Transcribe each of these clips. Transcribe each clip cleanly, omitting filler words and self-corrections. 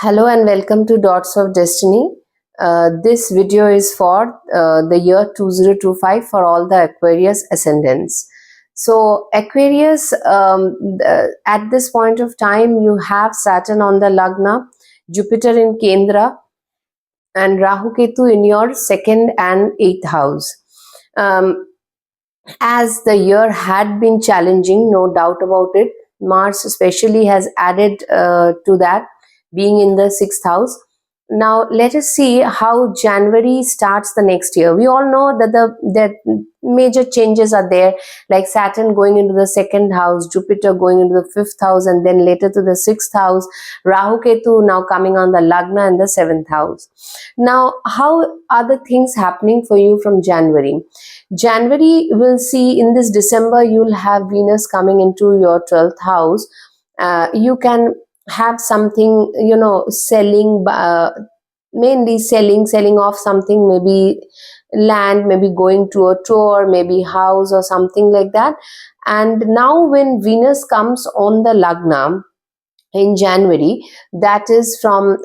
Hello and welcome to Dots of Destiny. This video is for the year 2025 for all the Aquarius ascendants. So Aquarius, at this point of time, you have Saturn on the Lagna, Jupiter in Kendra, and Rahu Ketu in your second and eighth house. As the year had been challenging, no doubt about it, Mars especially has added to that, being in the sixth house. Now let us see how January starts the next year. We all know that that major changes are there, like Saturn going into the second house, Jupiter going into the fifth house, and then later to the sixth house, Rahu Ketu now coming on the Lagna in the seventh house. Now, how are the things happening for you from January? January will see, in this December, you'll have Venus coming into your 12th house. You can have something, selling, mainly selling off something, maybe land, maybe going to a tour, maybe house or something like that. And now when Venus comes on the Lagna in January, that is from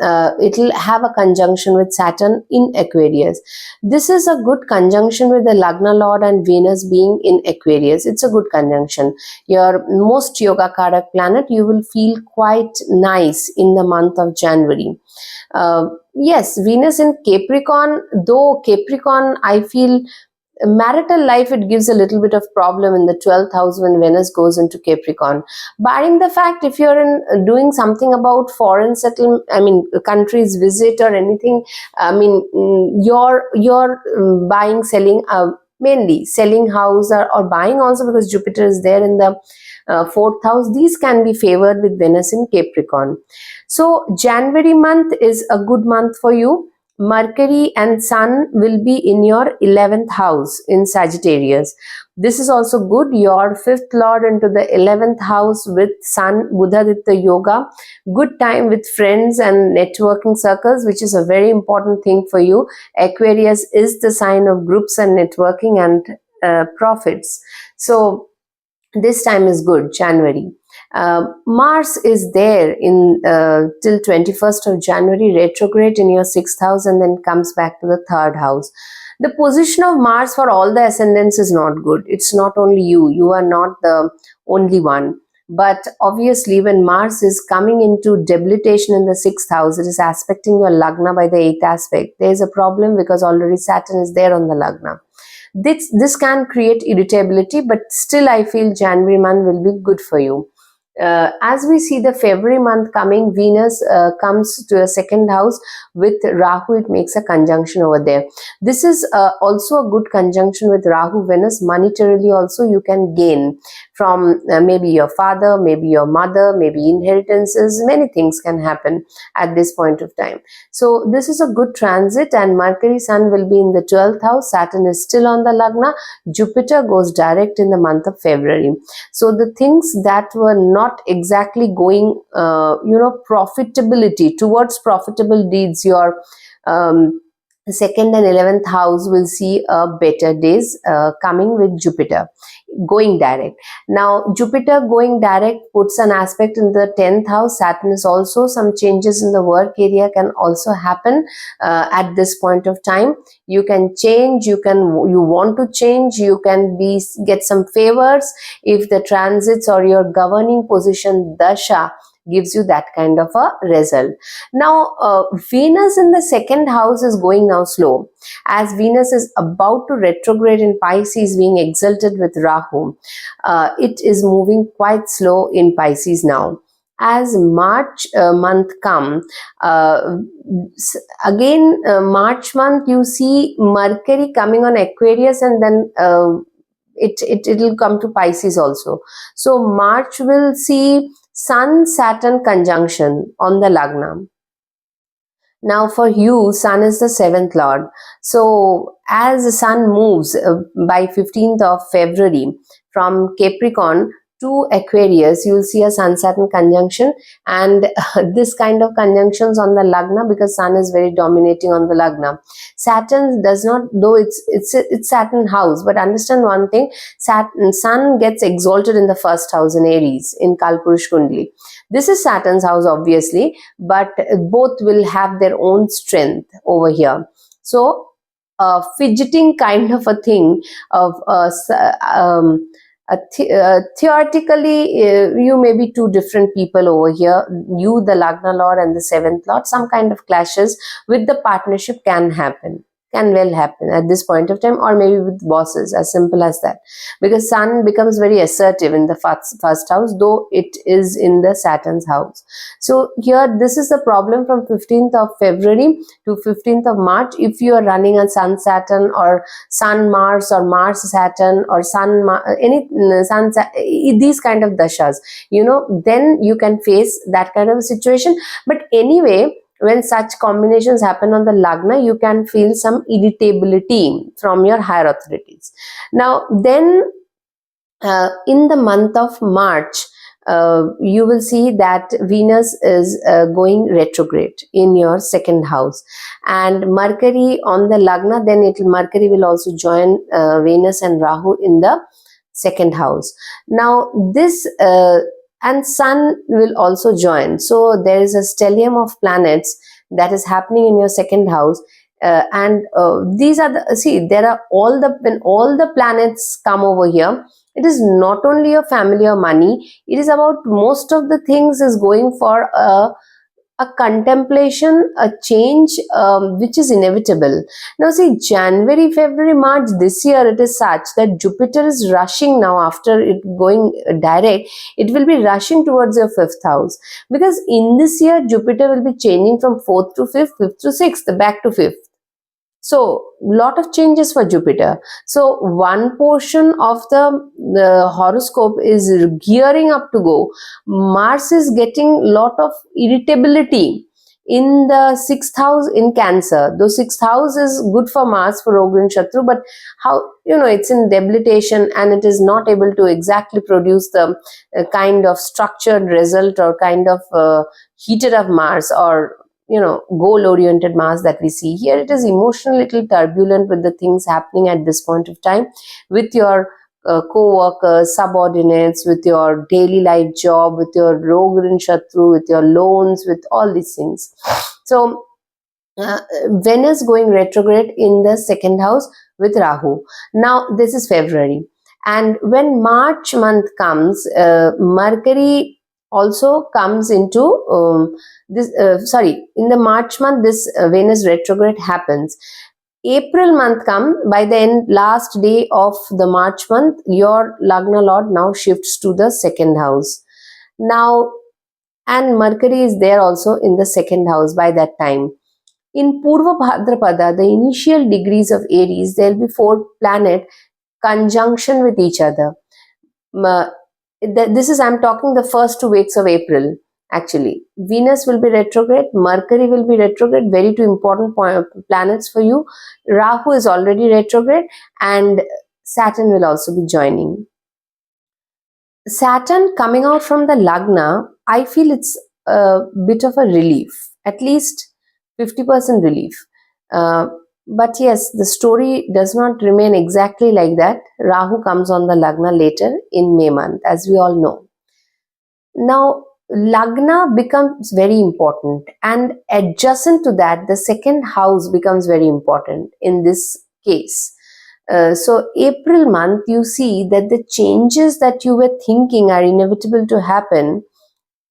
it'll have a conjunction with Saturn in Aquarius. This is a good conjunction with the Lagna Lord and Venus being in Aquarius. It's a good conjunction. Your most yoga karak planet, you will feel quite nice in the month of January. Yes, Venus in Capricorn, though Capricorn, I feel marital life, it gives a little bit of problem in the 12th house when Venus goes into Capricorn. Barring the fact, if you're in doing something about foreign settlement, countries visit or anything, you're buying, selling, mainly selling house or buying also, because Jupiter is there in the fourth house. These can be favored with Venus in Capricorn. So January month is a good month for you. Mercury and Sun will be in your 11th house in Sagittarius. This is also good. Your fifth lord into the 11th house with Sun, Buddha-Ditta Yoga. Good time with friends and networking circles, which is a very important thing for you. Aquarius is the sign of groups and networking and profits. So this time is good, January. Mars is there in till 21st of January, retrograde in your 6th house, and then comes back to the 3rd house. The position of Mars for all the ascendants is not good. It's not only you. You are not the only one. But obviously, when Mars is coming into debilitation in the 6th house, it is aspecting your Lagna by the 8th aspect. There is a problem because already Saturn is there on the Lagna. This can create irritability, but still I feel January month will be good for you. As we see the February month coming, Venus comes to a second house with Rahu. It makes a conjunction over there. This is also a good conjunction with Rahu, Venus. Monetarily also you can gain from maybe your father, maybe your mother, maybe inheritances. Many things can happen at this point of time. So this is a good transit, and Mercury Sun will be in the 12th house. Saturn is still on the Lagna. Jupiter goes direct in the month of February. So the things that were not exactly going profitability towards profitable deeds, your second and 11th house will see better days coming with Jupiter going direct. Now Jupiter going direct puts an aspect in the 10th house. Saturn is also, some changes in the work area can also happen at this point of time. You can change, you want to change, you can get some favors if the transits or your governing position dasha gives you that kind of a result. Now Venus in the second house is going now slow, as Venus is about to retrograde in Pisces, being exalted with Rahu. It is moving quite slow in Pisces now. As March month come, again March month you see Mercury coming on Aquarius, and then it will come to Pisces also. So March will see Sun Saturn conjunction on the Lagna. Now for you, Sun is the 7th lord. So as the Sun moves by 15th of February from Capricorn to Aquarius, you will see a Sun Saturn conjunction, and this kind of conjunctions on the Lagna, because Sun is very dominating on the Lagna. Saturn does not, though it's Saturn house, but understand one thing: Sun gets exalted in the first house in Aries in Kalpurush Kundli. This is Saturn's house, obviously, but both will have their own strength over here. So, fidgeting kind of a thing of theoretically, you may be two different people over here. You, the Lagna Lord, and the 7th Lord. Some kind of clashes with the partnership can happen. Can well happen at this point of time, or maybe with bosses, as simple as that, because Sun becomes very assertive in the first house, though it is in the Saturn's house. So here, this is the problem from 15th of February to 15th of March. If you are running a Sun Saturn, or Sun Mars, or Mars Saturn, or these kind of dashas, then you can face that kind of a situation. But anyway, when such combinations happen on the Lagna, you can feel some irritability from your higher authorities. Now, then in the month of March, you will see that Venus is going retrograde in your 2nd house, and Mercury on the Lagna, then Mercury will also join Venus and Rahu in the 2nd house. Now, this and Sun will also join. So there is a stellium of planets that is happening in your 2nd house, and these are there are when all the planets come over here, it is not only your family or money, it is about most of the things is going for a contemplation, a change, which is inevitable. Now see, January, February, March this year, it is such that Jupiter is rushing now, after it going direct, it will be rushing towards your 5th house, because in this year, Jupiter will be changing from 4th to 5th, 5th to 6th, back to 5th. So, lot of changes for Jupiter. So, one portion of the horoscope is gearing up to go. Mars is getting lot of irritability in the 6th house in Cancer. Though 6th house is good for Mars, for Rogu and Shatru, but how, it's in debilitation, and it is not able to exactly produce the kind of structured result, or kind of heated up Mars, or goal-oriented Mars that we see here. It is emotionally little turbulent with the things happening at this point of time, with your co-workers, subordinates, with your daily life job, with your Rogu and Shatru, with your loans, with all these things. So, Venus going retrograde in the 2nd house with Rahu. Now, this is February. And when March month comes, Mercury also comes into in the March month, this Venus retrograde happens. April month comes, by the last day of the March month, your Lagna Lord now shifts to the 2nd house. Now, and Mercury is there also in the 2nd house by that time. In Purva Bhadrapada, the initial degrees of Aries, there will be 4 planets conjunction with each other. I'm talking the first 2 weeks of April. Actually, Venus will be retrograde, Mercury will be retrograde, very 2 important planets for you. Rahu is already retrograde, and Saturn will also be joining. Saturn coming out from the Lagna, I feel it's a bit of a relief, at least 50% relief. But yes, the story does not remain exactly like that. Rahu comes on the Lagna later in May month, as we all know. Now, Lagna becomes very important, and adjacent to that, the 2nd house becomes very important in this case. So, April month, you see that the changes that you were thinking are inevitable to happen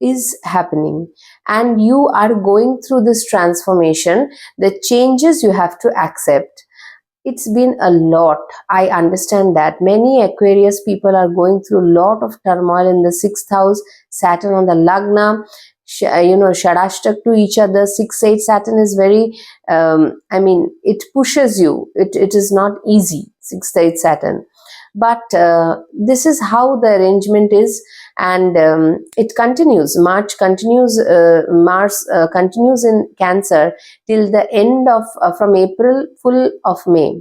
is happening, and you are going through this transformation. The changes you have to accept. It's been a lot. I understand that many Aquarius people are going through a lot of turmoil in the 6th house. Saturn on the Lagna, Shadashtak to each other. 6-8 Saturn is very, it pushes you. It is not easy, 6-8 Saturn. But this is how the arrangement is, and it continues. Mars continues in Cancer till the end of from April full of May.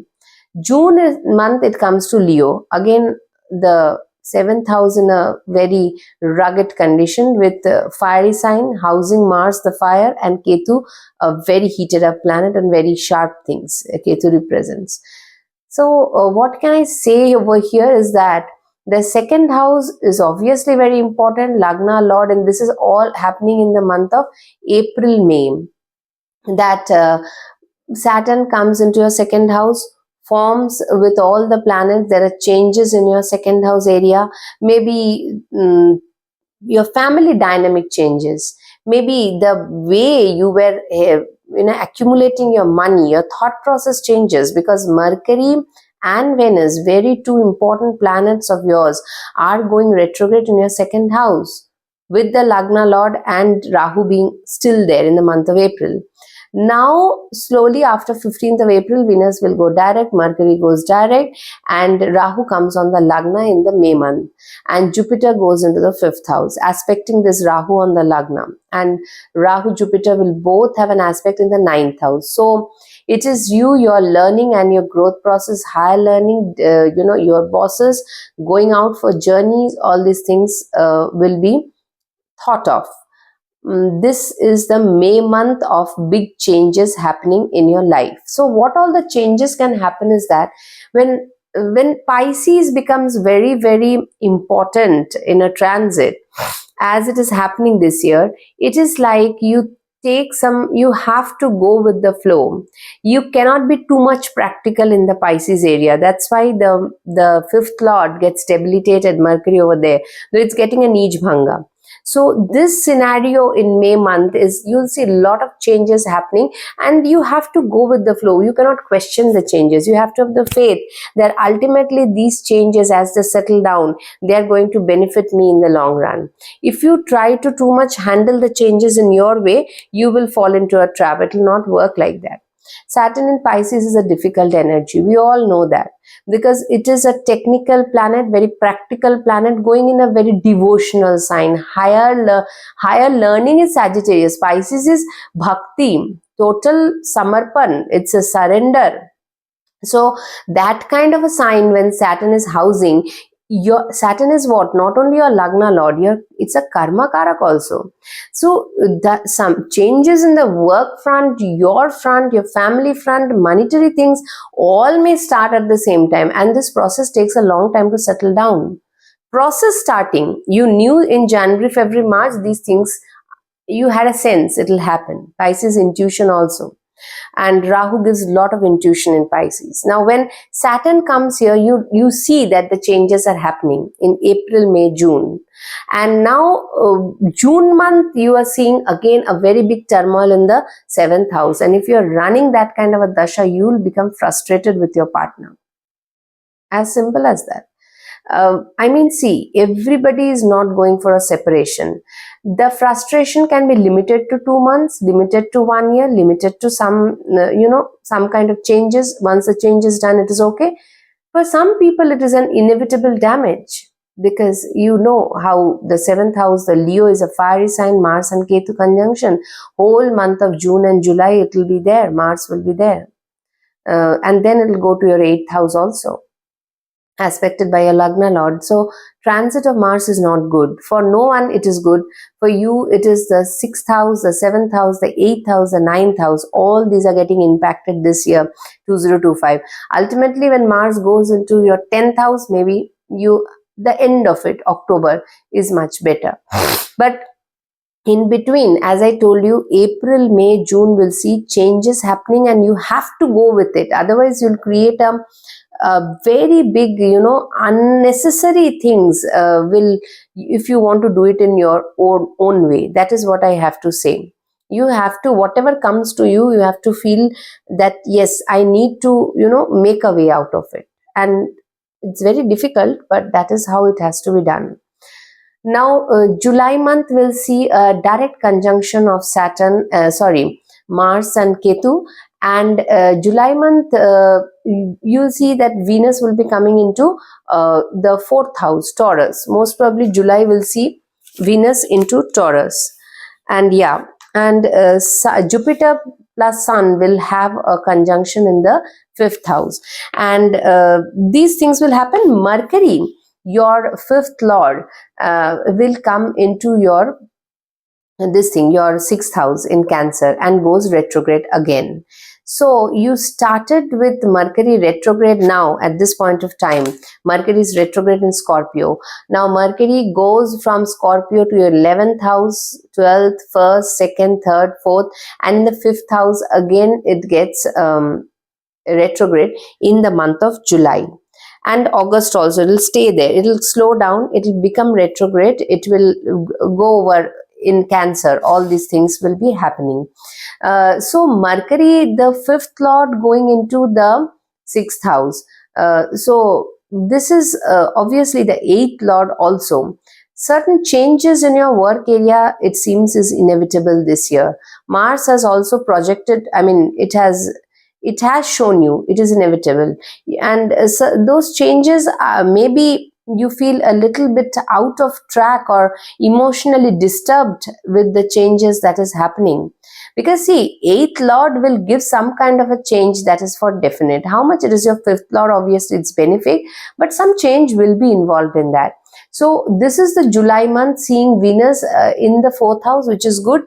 June month it comes to Leo. Again, the seventh house in a very rugged condition with fiery sign housing Mars, the fire, and Ketu, a very heated up planet and very sharp things Ketu represents. So what can I say over here is that the second house is obviously very important, Lagna Lord, and this is all happening in the month of April, May. That Saturn comes into your second house, forms with all the planets. There are changes in your second house area. Maybe your family dynamic changes. Maybe the way you were accumulating your money, your thought process changes, because Mercury and Venus, very two important planets of yours, are going retrograde in your second house, with the Lagna Lord and Rahu being still there in the month of April. Now, slowly after 15th of April, Venus will go direct, Mercury goes direct, and Rahu comes on the Lagna in the May month. And Jupiter goes into the 5th house, aspecting this Rahu on the Lagna. And Rahu, Jupiter will both have an aspect in the 9th house. So, it is you, your learning and your growth process, higher learning, your bosses, going out for journeys, all these things will be thought of. This is the May month of big changes happening in your life. So what all the changes can happen is that when Pisces becomes very, very important in a transit, as it is happening this year, it is like you have to go with the flow. You cannot be too much practical in the Pisces area. That's why the fifth lord gets debilitated, Mercury over there. So it's getting a Nij Bhanga. So this scenario in May month is, you'll see a lot of changes happening, and you have to go with the flow. You cannot question the changes. You have to have the faith that ultimately these changes, as they settle down, they are going to benefit me in the long run. If you try to too much handle the changes in your way, you will fall into a trap. It will not work like that. Saturn in Pisces is a difficult energy. We all know that, because it is a technical planet, very practical planet, going in a very devotional sign. Higher learning is Sagittarius. Pisces is bhakti, total samarpan. It's a surrender. So that kind of a sign, when Saturn is housing, your Saturn is what? Not only your Lagna Lord, it's a Karma Karak also. So some changes in the work front, your family front, monetary things, all may start at the same time, and this process takes a long time to settle down. Process starting, you knew in January, February, March, these things, you had a sense it will happen. Pisces intuition also. And Rahu gives a lot of intuition in Pisces. Now, when Saturn comes here, you see that the changes are happening in April, May, June. And now, June month, you are seeing again a very big turmoil in the 7th house. And if you're running that kind of a dasha, you will become frustrated with your partner. As simple as that. See, everybody is not going for a separation. The frustration can be limited to 2 months, limited to 1 year, limited to some kind of changes. Once the change is done, it is okay. For some people, it is an inevitable damage, because you know how the 7th house, the Leo, is a fiery sign, Mars and Ketu conjunction. Whole month of June and July, it will be there. Mars will be there. And then it will go to your 8th house also, aspected by a Lagna Lord. So transit of Mars is not good. For no one it is good. For you it is the 6th house, the 7th house, the 8th house, the 9th house. All these are getting impacted this year, 2025. Ultimately, when Mars goes into your 10th house, maybe the end of it, October, is much better. But in between, as I told you, April, May, June will see changes happening, and you have to go with it. Otherwise, you'll create a very big, unnecessary things if you want to do it in your own way. That is what I have to say. You have to, whatever comes to you, you have to feel that, yes, I need to, make a way out of it. And it's very difficult, but that is how it has to be done. Now, July month will see a direct conjunction of Mars and Ketu. And July month, you'll see that Venus will be coming into the 4th house, Taurus. Most probably July will see Venus into Taurus. And Jupiter plus Sun will have a conjunction in the 5th house. And these things will happen. Mercury your fifth lord will come into your your sixth house in Cancer and goes retrograde again. So you started with Mercury retrograde. Now at this point of time, Mercury is retrograde in Scorpio. Now Mercury goes from Scorpio to your 11th house, 12th, 1st, 2nd, 3rd, 4th, and in the 5th house again it gets retrograde in the month of July. And August also, it will stay there. It will slow down. It will become retrograde. It will go over in Cancer. All these things will be happening. So Mercury, the fifth lord, going into the sixth house. So this is obviously the eighth lord also. Certain changes in your work area, it seems, is inevitable this year. Mars has also projected, it has shown you it is inevitable, and so those changes, maybe you feel a little bit out of track or emotionally disturbed with the changes that is happening, because see, eighth lord will give some kind of a change that is for definite. How much it is your fifth lord, obviously it's benefic, but some change will be involved in that. So this is the July month, seeing Venus in the fourth house, which is good.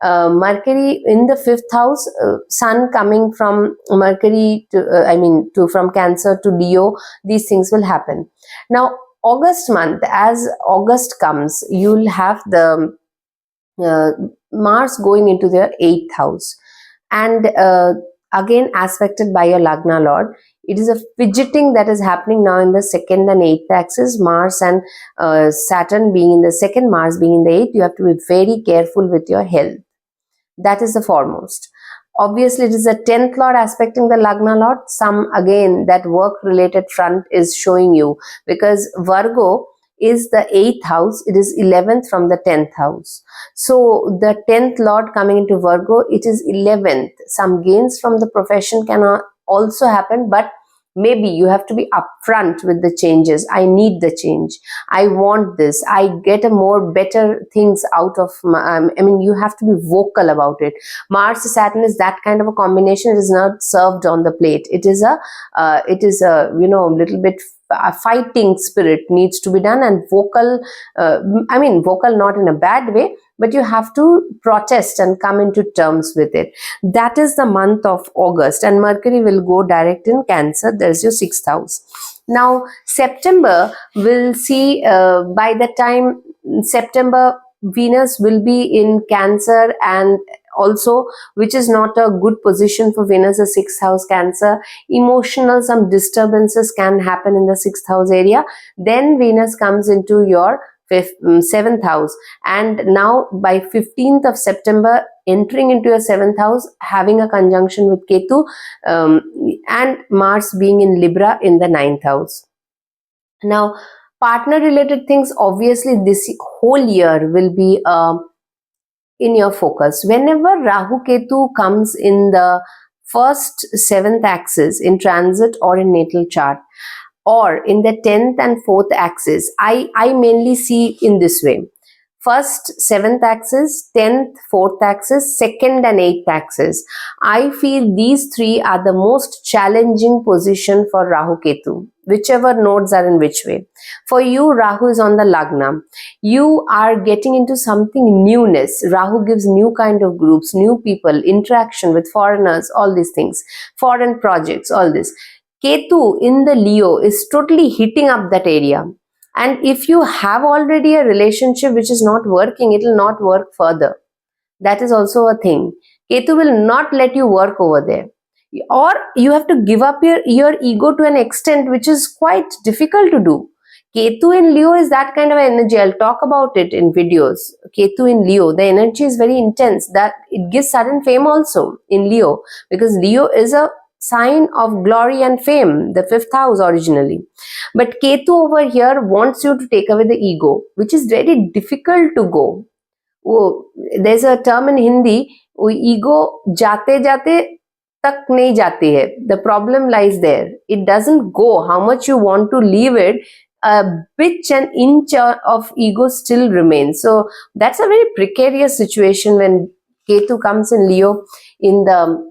Mercury in the fifth house, Sun coming from Mercury to from Cancer to Leo. These things will happen. Now August month, as August comes, you'll have the Mars going into their eighth house, and again aspected by your Lagna Lord. It is a fidgeting that is happening now in the second and eighth axis. Mars and Saturn being in the second, Mars being in the eighth. You have to be very careful with your health. That is the foremost. Obviously, it is a 10th lord aspecting the Lagna Lord. Some, again, that work related front is showing you, because Virgo is the 8th house. It is 11th from the 10th house. So the 10th lord coming into Virgo, it is 11th. Some gains from the profession can also happen, but maybe you have to be upfront with the changes. I need the change. I want this. I get a more better things out of you have to be vocal about it. Mars Saturn is that kind of a combination. It is not served on the plate. It is a little bit fighting spirit needs to be done, and vocal, vocal not in a bad way, but you have to protest and come into terms with it. That is the month of August, and Mercury will go direct in Cancer. There's your sixth house. Now September will see, by the time September, Venus will be in Cancer, and also, which is not a good position for Venus, the sixth house Cancer. Emotional, some disturbances can happen in the sixth house area. Then Venus comes into your seventh house, and now by 15th of September, entering into your seventh house, having a conjunction with Ketu, and Mars being in Libra in the ninth house. Now, partner related things, obviously this whole year will be in your focus. Whenever Rahu Ketu comes in the first seventh axis in transit or in natal chart, or in the 10th and 4th axis, I mainly see in this way. First, 7th axis, 10th, 4th axis, 2nd and 8th axis. I feel these three are the most challenging position for Rahu Ketu, whichever nodes are in which way. For you, Rahu is on the Lagna. You are getting into something newness. Rahu gives new kind of groups, new people, interaction with foreigners, all these things, foreign projects, all this. Ketu in the Leo is totally hitting up that area. And if you have already a relationship which is not working, it will not work further. That is also a thing. Ketu will not let you work over there. Or you have to give up your ego to an extent which is quite difficult to do. Ketu in Leo is that kind of energy. I'll talk about it in videos. Ketu in Leo, the energy is very intense. That it gives sudden fame also in Leo, because Leo is a sign of glory and fame, the fifth house originally. But Ketu over here wants you to take away the ego, which is very difficult to go. Oh, there's a term in Hindi, ego jate jate tak nahi jati hai. The problem lies there. It doesn't go. How much you want to leave it, a bitch and inch of ego still remains. So that's a very precarious situation when Ketu comes in Leo in the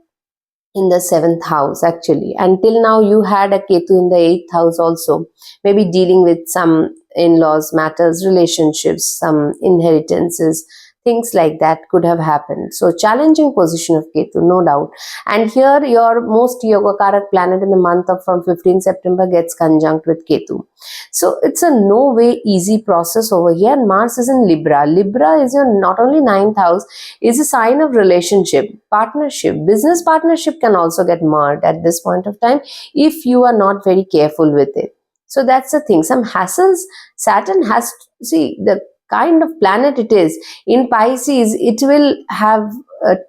in the seventh house actually. Until now you had a Ketu in the eighth house also, maybe dealing with some in-laws matters, relationships, some inheritances, things like that could have happened. So challenging position of Ketu, no doubt. And here your most Yogakaraka planet in the month of from 15 September gets conjunct with Ketu. So it's a no way easy process over here. And Mars is in Libra. Libra is your not only ninth house, is a sign of relationship, partnership. Business partnership can also get marred at this point of time if you are not very careful with it. So that's the thing. Some hassles. Saturn has, see, the kind of planet it is in Pisces, it will have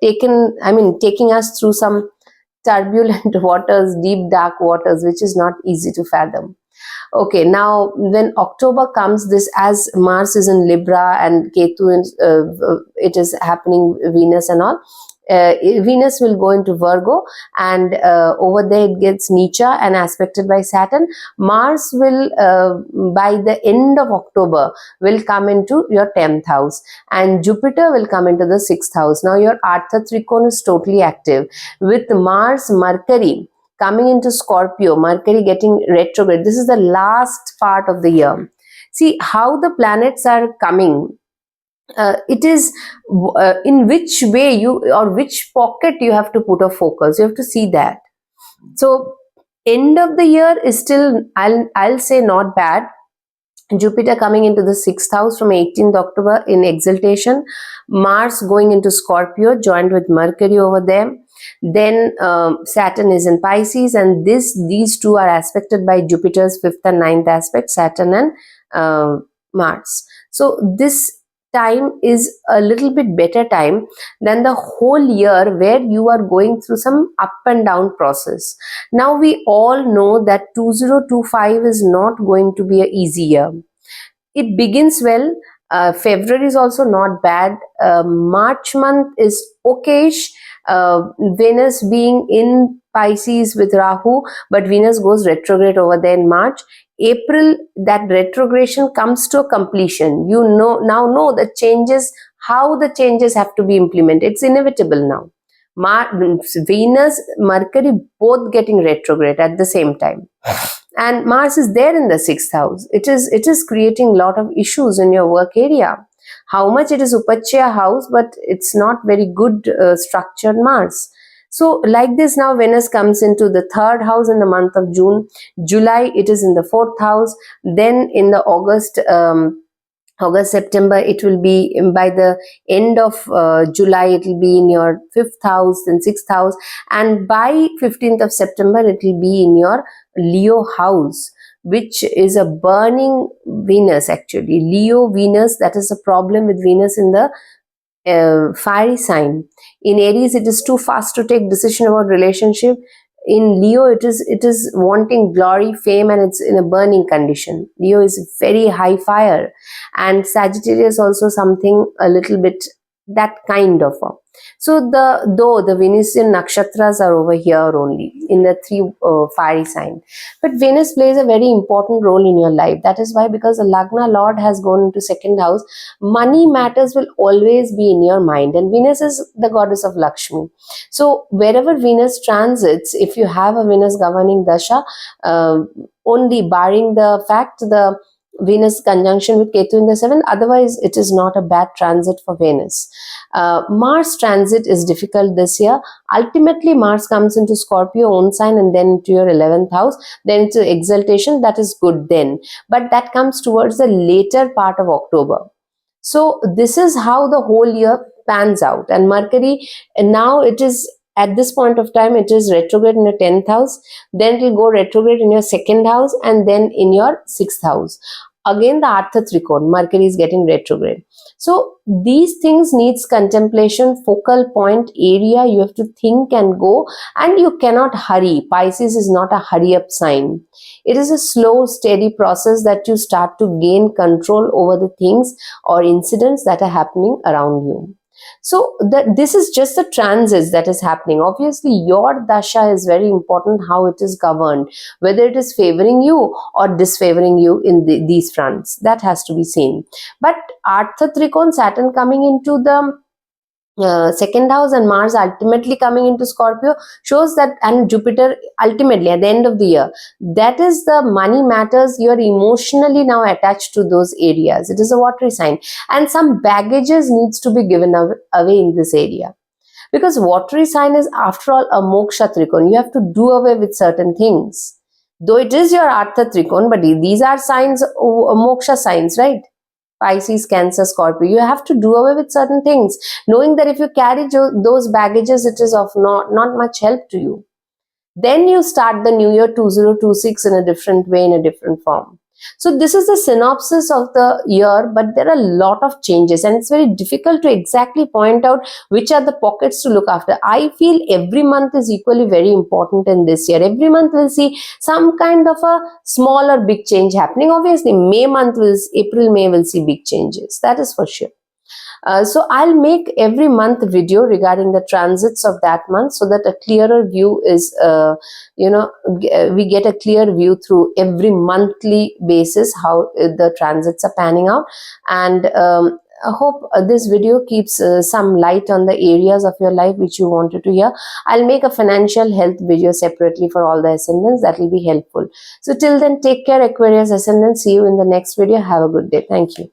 taking us through some turbulent waters, deep dark waters, which is not easy to fathom. Okay, now when October comes, this as Mars is in Libra and Ketu, it is happening, Venus and all. Venus will go into Virgo, and over there it gets Nicha and aspected by Saturn. Mars will, by the end of October, will come into your 10th house, and Jupiter will come into the 6th house. Now your Artha Trikona is totally active with Mars, Mercury coming into Scorpio, Mercury getting retrograde. This is the last part of the year. See how the planets are coming. It is in which way you, or which pocket you have to put a focus. You have to see that. So end of the year is still, I'll say, not bad. Jupiter coming into the 6th house from 18th October in exaltation. Mars going into Scorpio, joined with Mercury over there. Then Saturn is in Pisces, and these two are aspected by Jupiter's 5th and 9th aspect, Saturn and Mars. So this time is a little bit better time than the whole year where you are going through some up and down process. Now we all know that 2025 is not going to be an easy year. It begins well. February is also not bad. March month is okayish. Venus being in Pisces with Rahu, but Venus goes retrograde over there in March. April, that retrogression comes to a completion. You now know the changes, how the changes have to be implemented. It's inevitable now. Venus, Mercury both getting retrograde at the same time. And Mars is there in the 6th house. It is creating a lot of issues in your work area. How much it is Upachya house, but it's not very good structured Mars. So like this, now Venus comes into the 3rd house in the month of June. July, it is in the 4th house. Then in the August, September, it will be, by the end of July, it will be in your 5th house, then 6th house. And by 15th of September, it will be in your Leo house, which is a burning Venus actually. Leo Venus, that is a problem with Venus in the fiery sign. In Aries, it is too fast to take decision about relationship. In Leo, it is wanting glory, fame, and it's in a burning condition. Leo is very high fire. And Sagittarius also something a little bit that kind of a. So though the Venusian nakshatras are over here only in the 3 fiery sign, but Venus plays a very important role in your life. That is why, because the Lagna Lord has gone into 2nd house, money matters will always be in your mind, and Venus is the goddess of Lakshmi. So wherever Venus transits, if you have a Venus governing dasha, only barring the fact the Venus conjunction with Ketu in the 7th, otherwise it is not a bad transit for Venus. Mars transit is difficult this year. Ultimately, Mars comes into Scorpio own sign and then into your 11th house, then into exaltation. That is good then, but that comes towards the later part of October. So this is how the whole year pans out. And Mercury, and now it is, at this point of time, it is retrograde in your 10th house, then it will go retrograde in your 2nd house, and then in your 6th house. Again, the Artha Trikona, Mercury is getting retrograde. So these things needs contemplation, focal point area. You have to think and go, and you cannot hurry. Pisces is not a hurry up sign. It is a slow, steady process that you start to gain control over the things or incidents that are happening around you. So this is just the transits that is happening. Obviously, your dasha is very important, how it is governed, whether it is favoring you or disfavoring you in these fronts. That has to be seen. But Artha Trikona, Saturn coming into the second house and Mars ultimately coming into Scorpio shows that, and Jupiter ultimately at the end of the year, that is the money matters. You're emotionally now attached to those areas. It is a watery sign, and some baggages needs to be given away in this area, because watery sign is after all a moksha trikon. You have to do away with certain things, though it is your artha trikon, but these are signs, moksha signs, right? Pisces, Cancer, Scorpio, you have to do away with certain things, knowing that if you carry those baggages, it is of not much help to you. Then you start the new year 2026 in a different way, in a different form. So this is the synopsis of the year, but there are a lot of changes, and it's very difficult to exactly point out which are the pockets to look after. I feel every month is equally very important in this year. Every month will see some kind of a small or big change happening. Obviously, April, May will see big changes. That is for sure. So I'll make every month video regarding the transits of that month, so that a clearer view is, we get a clear view through every monthly basis how the transits are panning out. And I hope this video keeps some light on the areas of your life which you wanted to hear. I'll make a financial health video separately for all the ascendants. That will be helpful. So till then, take care, Aquarius ascendants. See you in the next video. Have a good day. Thank you.